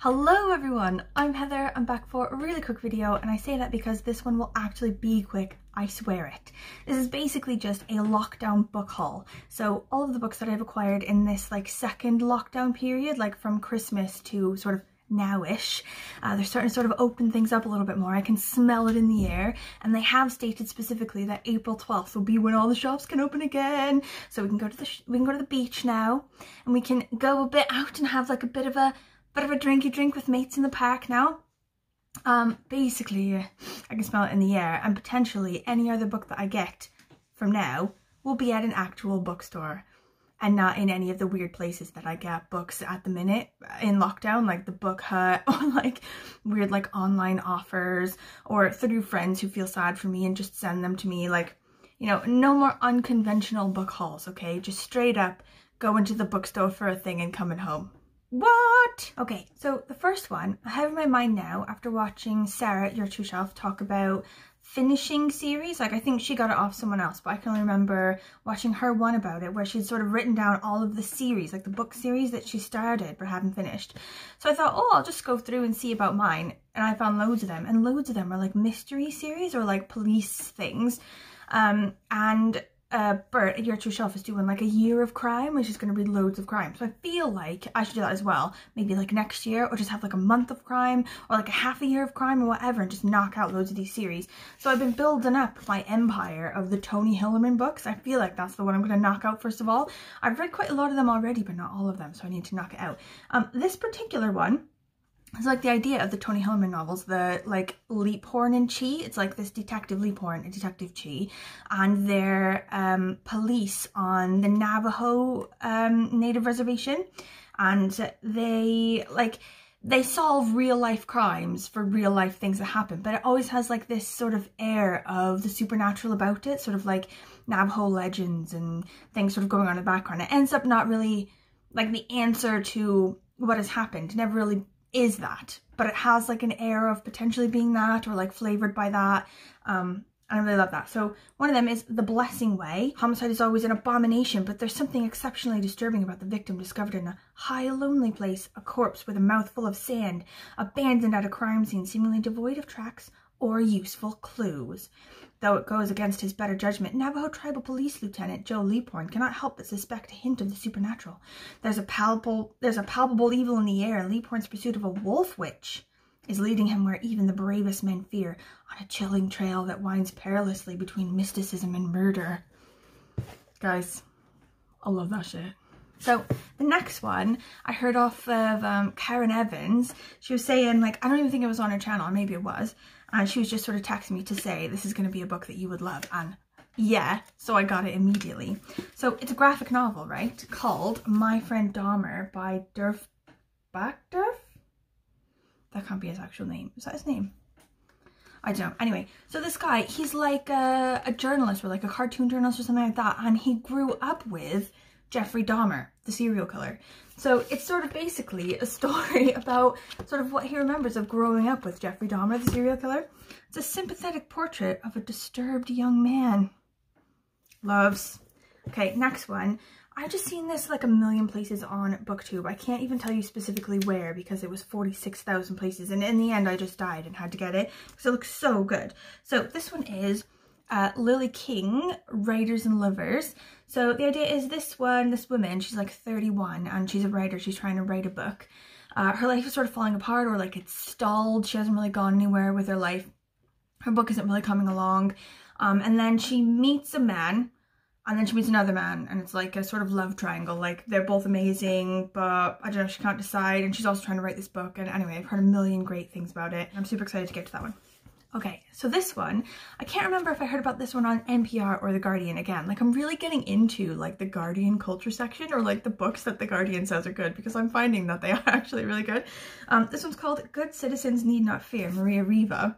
Hello everyone, I'm Heather. I'm back for a really quick video, and I say that because this one will actually be quick, I swear it. This is basically just a lockdown book haul. So all of the books that I've acquired in this second lockdown period, like from Christmas to sort of now-ish, they're starting to sort of open things up a little bit more. I can smell it in the air, and they have stated specifically that April 12th will be when all the shops can open again. So we can go to the beach now, and we can go a bit out and have like a bit of a drinky drink with mates in the park now. Basically, I can smell it in the air, and potentially any other book that I get from now will be at an actual bookstore and not in any of the weird places that I get books at the minute in lockdown, like the Book Hut or like weird online offers, or through friends who feel sad for me and just send them to me. Like, you know, no more unconventional book hauls, okay? Just straight up going to the bookstore for a thing and coming home. What? Okay, so the first one I have in my mind now after watching Sarah, your true self, talk about finishing series. Like, I think she got it off someone else, but I can only remember watching her one about it where she'd sort of written down all of the series, like the book series that she started but hadn't finished. So I thought, oh, I'll just go through and see about mine, and I found loads of them, and loads of them are like mystery series or like police things. Bert at Your True Self is doing like a year of crime, which is going to be loads of crime. So I feel like I should do that as well. Maybe like next year, or just have like a month of crime, or like a half a year of crime, or whatever, and just knock out loads of these series. So I've been building up my empire of the Tony Hillerman books. I feel like that's the one I'm going to knock out first of all. I've read quite a lot of them already, but not all of them, so I need to knock it out. This particular one, it's like the idea of the Tony Hillerman novels, the like Leaphorn and Chi. It's like this detective Leaphorn and detective Chi, and they're police on the Navajo native reservation, and they solve real life crimes for real life things that happen, but it always has like this sort of air of the supernatural about it, sort of like Navajo legends and things sort of going on in the background. It ends up not really like the answer to what has happened. It never really is that, but it has like an air of potentially being that, or like flavored by that. And I really love that. So one of them is The Blessing Way. Homicide is always an abomination, but there's something exceptionally disturbing about the victim discovered in a high, lonely place, a corpse with a mouthful of sand, abandoned at a crime scene, seemingly devoid of tracks or useful clues. Though it goes against his better judgment, Navajo Tribal Police Lieutenant Joe Leaphorn cannot help but suspect a hint of the supernatural. There's a palpable evil in the air, and Leaphorn's pursuit of a wolf witch is leading him where even the bravest men fear, on a chilling trail that winds perilously between mysticism and murder. Guys, I love that shit. So the next one I heard off of Karen Evans. She was saying, like, I don't even think it was on her channel, maybe it was, and she was just sort of texting me to say this is going to be a book that you would love, and yeah, so I got it immediately. So it's a graphic novel, right, called My Friend Dahmer by Derf. Backderf? That can't be his actual name. Is that his name? I don't know. Anyway, so this guy, he's like a journalist, or like a cartoon journalist or something like that, and he grew up with Jeffrey Dahmer, the serial killer. So it's sort of basically a story about sort of what he remembers of growing up with Jeffrey Dahmer, the serial killer. It's a sympathetic portrait of a disturbed young man. Loves. Okay, next one. I've just seen this like a million places on BookTube. I can't even tell you specifically where because it was 46,000 places, and in the end I just died and had to get it because it looks so good. So this one is Lilly King, Writers and Lovers. So the idea is this woman, she's like 31 and she's a writer. She's trying to write a book. Her life is sort of falling apart, or like it's stalled. She hasn't really gone anywhere with her life. Her book isn't really coming along. And then she meets a man, and then she meets another man, and it's like a sort of love triangle. Like, they're both amazing, but I don't know, she can't decide, and she's also trying to write this book. And anyway, I've heard a million great things about it. I'm super excited to get to that one. Okay, so this one, I can't remember if I heard about this one on NPR or The Guardian again. Like, I'm really getting into like the Guardian culture section, or like the books that The Guardian says are good, because I'm finding that they are actually really good. This one's called Good Citizens Need Not Fear, Maria Reva.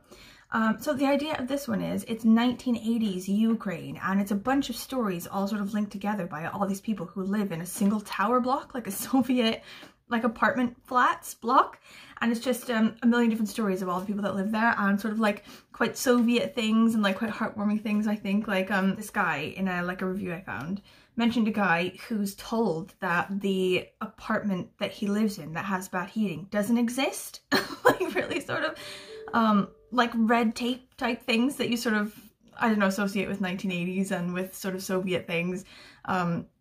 So the idea of this one is it's 1980s Ukraine, and it's a bunch of stories all sort of linked together by all these people who live in a single tower block, like a Soviet like apartment flats block, and it's just a million different stories of all the people that live there, and sort of like quite Soviet things and like quite heartwarming things. I think like this guy in a review I found mentioned a guy who's told that the apartment that he lives in that has bad heating doesn't exist. Like really sort of like red tape type things that you sort of, I don't know, associate with 1980s and with sort of Soviet things.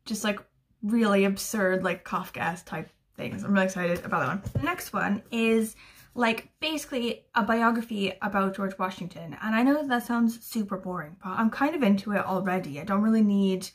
Just like really absurd, like Kafkaesque type things. I'm really excited about that one. The next one is like basically a biography about George Washington. And I know that sounds super boring, but I'm kind of into it already. I don't really need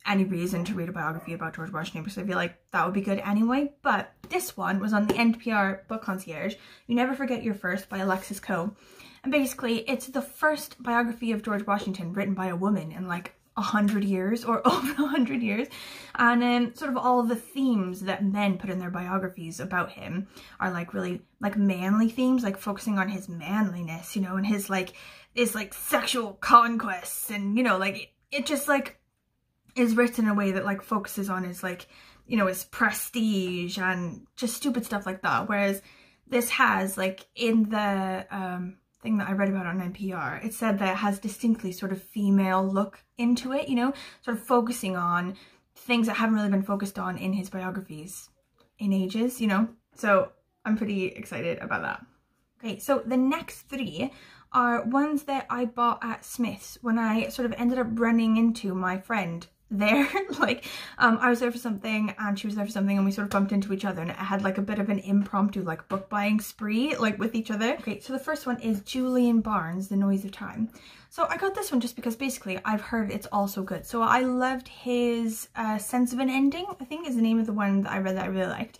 any reason to read a biography about George Washington because I feel like that would be good anyway. But this one was on the NPR Book Concierge, You Never Forget Your First by Alexis Coe. And basically it's the first biography of George Washington written by a woman in like 100 years or over 100 years, and sort of all of the themes that men put in their biographies about him are like really like manly themes, like focusing on his manliness, you know, and his like sexual conquests, and you know, like it just like is written in a way that like focuses on his like, you know, his prestige and just stupid stuff like that. Whereas this has like in the thing that I read about on NPR, it said that it has distinctly sort of female look into it, you know, sort of focusing on things that haven't really been focused on in his biographies in ages, you know, so I'm pretty excited about that. Okay, so the next three are ones that I bought at Smith's when I sort of ended up running into my friend there. Like I was there for something and she was there for something, and we sort of bumped into each other, and it had like a bit of an impromptu like book buying spree like with each other. Okay, so the first one is Julian Barnes, The Noise of Time. So I got this one just because basically I've heard it's also good. So I loved his Sense of an Ending, I think is the name of the one that I read that I really liked.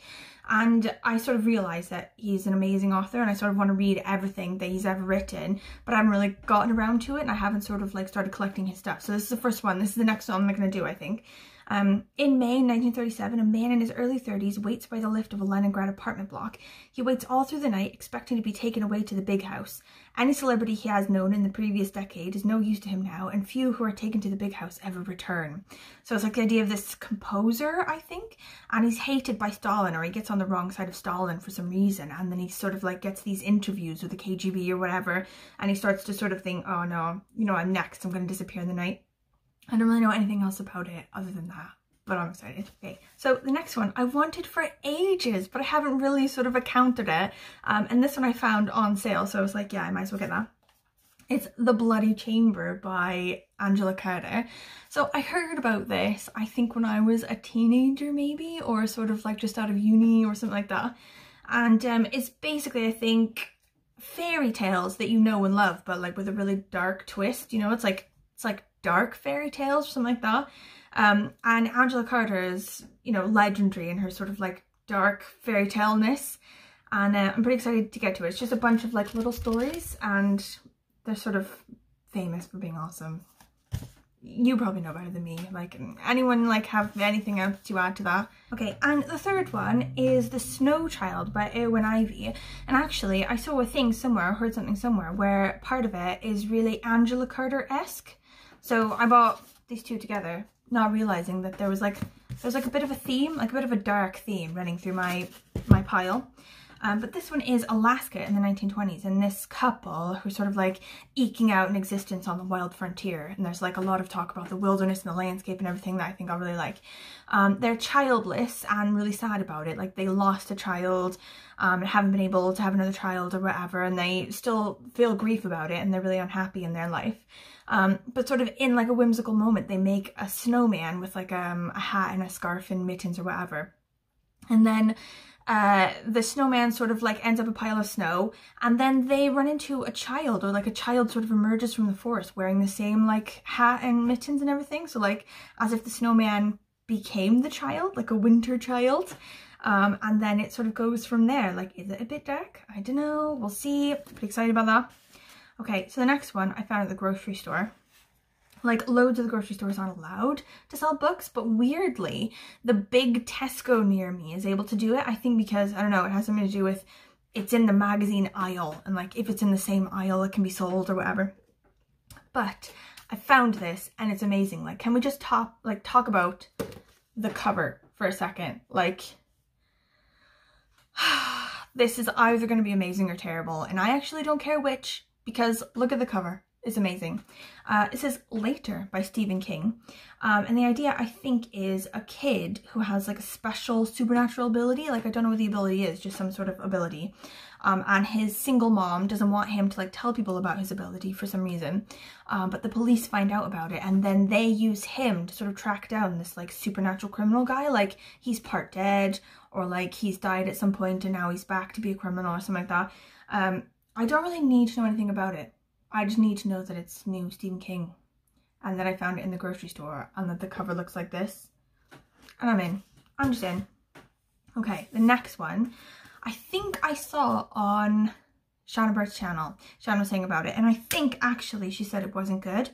And I sort of realised that he's an amazing author and I sort of want to read everything that he's ever written, but I haven't really gotten around to it and I haven't sort of like started collecting his stuff. So this is the first one. This is the next one I'm going to do, I think. In May 1937, a man in his early 30s waits by the lift of a Leningrad apartment block. He waits all through the night, expecting to be taken away to the big house. Any celebrity he has known in the previous decade is no use to him now, and few who are taken to the big house ever return. So it's like the idea of this composer, I think, and he's hated by Stalin, or he gets on the wrong side of Stalin for some reason, and then he sort of like gets these interviews with the KGB or whatever, and he starts to sort of think, oh no, you know, I'm next, I'm going to disappear in the night. I don't really know anything else about it other than that, but I'm excited. Okay, so the next one I wanted for ages, but I haven't really sort of encountered it. And this one I found on sale, so I was like, yeah, I might as well get that. It's The Bloody Chamber by Angela Carter. So I heard about this, I think when I was a teenager maybe, or sort of like just out of uni or something like that. And it's basically, I think, fairy tales that you know and love, but like with a really dark twist, you know, it's like dark fairy tales or something like that. And Angela Carter is, you know, legendary in her sort of like dark fairy tale-ness, and I'm pretty excited to get to it. It's just a bunch of like little stories and they're sort of famous for being awesome. You probably know better than me. Like, anyone like have anything else to add to that? Okay, and the third one is The Snow Child by Eowyn Ivey. And actually I saw a thing somewhere, heard something somewhere, where part of it is really Angela Carter-esque. So I bought these two together, not realizing that there was like a bit of a theme, like a bit of a dark theme running through my pile. But this one is Alaska in the 1920s, and this couple who are sort of like eking out an existence on the wild frontier, and there's like a lot of talk about the wilderness and the landscape and everything that I think I'll really like. They're childless and really sad about it, like they lost a child and haven't been able to have another child or whatever, and they still feel grief about it and they're really unhappy in their life. But sort of in like a whimsical moment, they make a snowman with like a hat and a scarf and mittens or whatever. And then the snowman sort of like ends up a pile of snow, and then they run into a child, or like a child sort of emerges from the forest wearing the same like hat and mittens and everything. So like as if the snowman became the child, like a winter child. And then it sort of goes from there. Like, is it a bit dark? I don't know. We'll see. Pretty excited about that. Okay, so the next one I found at the grocery store. Like, loads of the grocery stores aren't allowed to sell books, but weirdly, the big Tesco near me is able to do it. I think because, I don't know, it has something to do with it's in the magazine aisle, and like if it's in the same aisle, it can be sold or whatever. But I found this and it's amazing. Like, can we just talk about the cover for a second? Like, this is either going to be amazing or terrible, and I actually don't care which, because look at the cover. It's amazing. It says Later by Stephen King. And the idea, I think, is a kid who has like a special supernatural ability. Like, I don't know what the ability is, just some sort of ability. And his single mom doesn't want him to like tell people about his ability for some reason. But the police find out about it, and then they use him to sort of track down this like supernatural criminal guy. Like, he's part dead, or like he's died at some point and now he's back to be a criminal or something like that. I don't really need to know anything about it. I just need to know that it's new Stephen King, and that I found it in the grocery store, and that the cover looks like this. And I'm in. I'm just in. Okay, the next one, I think I saw on Shanna Bart's channel. Shanna was saying about it, and I think actually she said it wasn't good.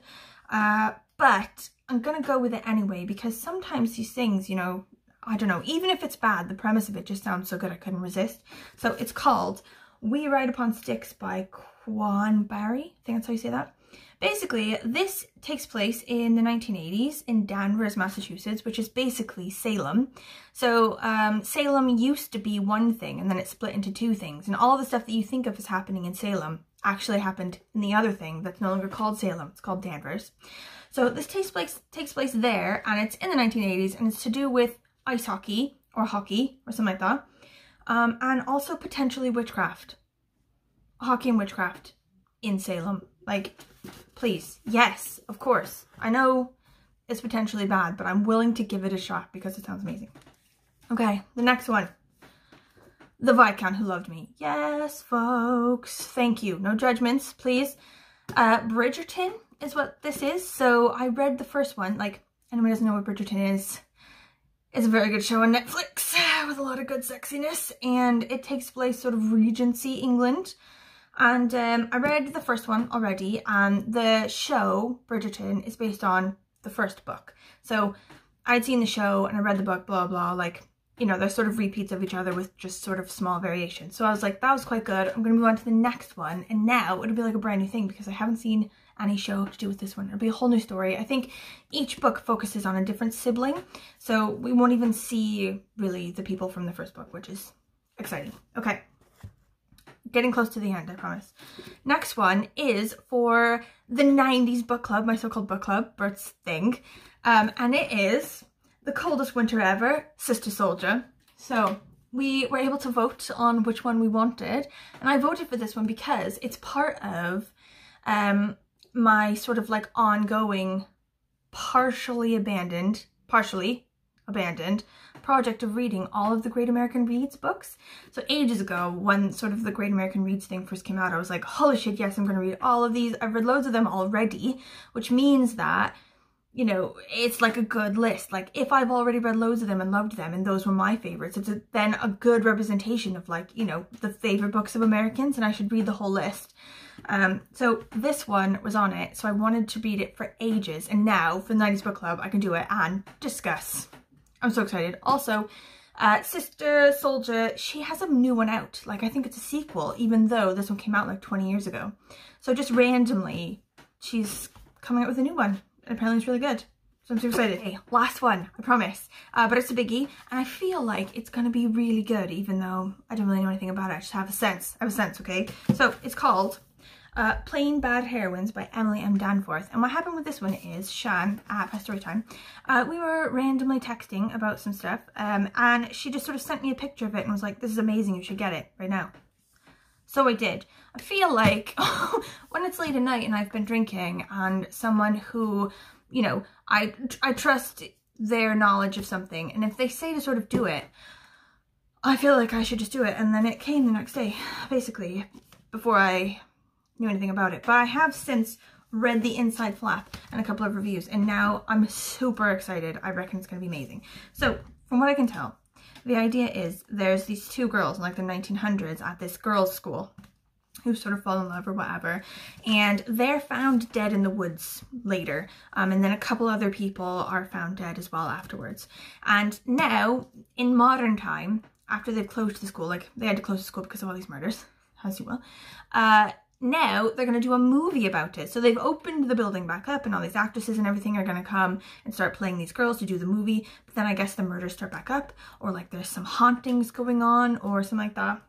But I'm gonna go with it anyway, because sometimes these things, you know, I don't know, even if it's bad, the premise of it just sounds so good I couldn't resist. So it's called We Ride Upon Sticks by Quon Barry. I think that's how you say that. Basically, this takes place in the 1980s in Danvers, Massachusetts, which is basically Salem. So Salem used to be one thing, and then it split into two things. And all the stuff that you think of as happening in Salem actually happened in the other thing that's no longer called Salem. It's called Danvers. So this takes place there, and it's in the 1980s, and it's to do with ice hockey or something like that. And also potentially witchcraft. Hockey and witchcraft in Salem. Like, please. Yes, of course. I know it's potentially bad, but I'm willing to give it a shot because it sounds amazing. Okay, the next one. The Viscount Who Loved Me. Yes, folks. Thank you. No judgments, please. Bridgerton is what this is. So I read the first one. Like, anyone doesn't know what Bridgerton is. It's a very good show on Netflix with a lot of good sexiness, and it takes place sort of Regency England. And I read the first one already, and the show, Bridgerton, is based on the first book. So I'd seen the show and I read the book, blah, blah, like, you know, they're sort of repeats of each other with just sort of small variations. So I was like, that was quite good. I'm going to move on to the next one. And now it'll be like a brand new thing because I haven't seen any show to do with this one. It'll be a whole new story. I think each book focuses on a different sibling. So we won't even see really the people from the first book, which is exciting. Okay. Getting close to the end, I promise. Next one is for the 90s book club, my so-called book club, Bert's thing. And it is The Coldest Winter Ever, Sister Souljah. So we were able to vote on which one we wanted. And I voted for this one because it's part of my sort of like ongoing, partially abandoned project of reading all of the Great American Reads books. So ages ago, when sort of the Great American Reads thing first came out, I was like, holy shit, yes, I'm going to read all of these. I've read loads of them already, which means that, you know, it's like a good list. Like, if I've already read loads of them and loved them, and those were my favorites, it's then a good representation of, like, you know, the favorite books of Americans, and I should read the whole list. So this one was on it, so I wanted to read it for ages, and now for the 90s book club I can do it and discuss. I'm so excited. Also, Sister Souljah, she has a new one out. Like, I think it's a sequel, even though this one came out like 20 years ago. So just randomly, she's coming out with a new one, and apparently it's really good. So I'm so excited. Okay, last one, I promise. But it's a biggie, and I feel like it's gonna be really good, even though I don't really know anything about it. I just have a sense. I have a sense, okay? So it's called Plain Bad Heroines by Emily M. Danfort. And what happened with this one is, Shan, at my story time, we were randomly texting about some stuff, and she just sort of sent me a picture of it and was like, this is amazing, you should get it right now. So I did. I feel like when it's late at night and I've been drinking, and someone who, you know, I trust their knowledge of something, and if they say to sort of do it, I feel like I should just do it. And then it came the next day, basically, before I knew anything about it. But I have since read the inside flap and a couple of reviews, and now I'm super excited. I reckon it's going to be amazing. So from what I can tell, the idea is there's these two girls in like the 1900s at this girls' school who sort of fall in love or whatever, and they're found dead in the woods later, and then a couple other people are found dead as well afterwards. And now, in modern time, after they've closed the school, like they had to close the school because of all these murders, as you will, now they're going to do a movie about it. So they've opened the building back up, and all these actresses and everything are going to come and start playing these girls to do the movie. But then I guess the murders start back up, or like there's some hauntings going on or something like that.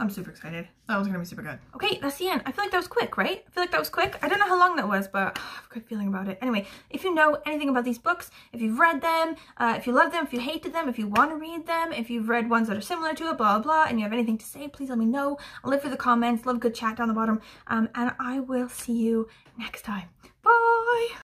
I'm super excited. That was gonna be super good. Okay, that's the end. I feel like that was quick, right? I feel like that was quick. I don't know how long that was, but I have a good feeling about it. Anyway, if you know anything about these books, if you've read them, if you love them, if you hated them, if you want to read them, if you've read ones that are similar to it, blah, blah, blah, and you have anything to say, please let me know. I'll live for the comments, love a good chat down the bottom, and I will see you next time. Bye!